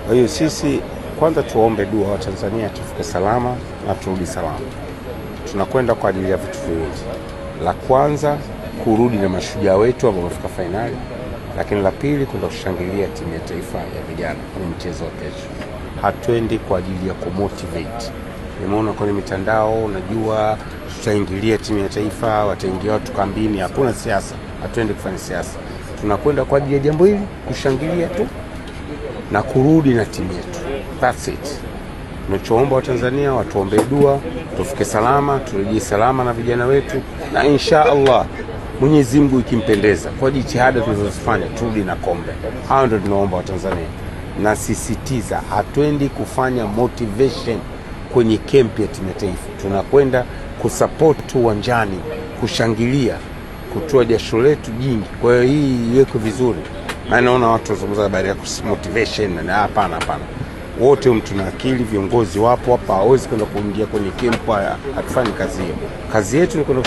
Kwa hiyo sisi kwanza tuombe dua wa Tanzania tufike salama na turudi salama. Tunakwenda kwa ajili ya vitu viwili. La kwanza kurudi na mashujaa wetu ambao wamefika fainali, lakini la pili kwenda kushangilia timu ya taifa ya vijana kwenye mchezo wa kesho. Hatuendi kwa ajili ya kumotivate. Nimeona kwenye mitandao, unajua tutaingilia timu ya taifa, wataingia watu kambini. Hakuna siasa, hatuendi kufanya siasa. Tunakwenda kwa ajili ya jambo hili, kushangilia tu na kurudi na timu yetu. That's it. Tunachoomba wa Tanzania watuombee dua, tufike salama, turejee salama na vijana wetu, na insha Allah Mwenyezi Mungu ikimpendeza, kwa jitihada tunazozifanya turudi na kombe. Hao ndio tunaomba wa Tanzania. Na sisitiza, hatuendi kufanya motivation kwenye camp ya timu ya taifa. Tunakwenda kusupport uwanjani, kushangilia, kutoa jasho letu jingi. Kwa hiyo hii iweke vizuri. Na naona watu wanazungumza habari ya motivation, na hapana. Wote mtu na akili, viongozi wapo hapa, hawezi kwenda kuingia kwenye camp, hatufanyi kazi hiyo. Kazi yetu ni kwenda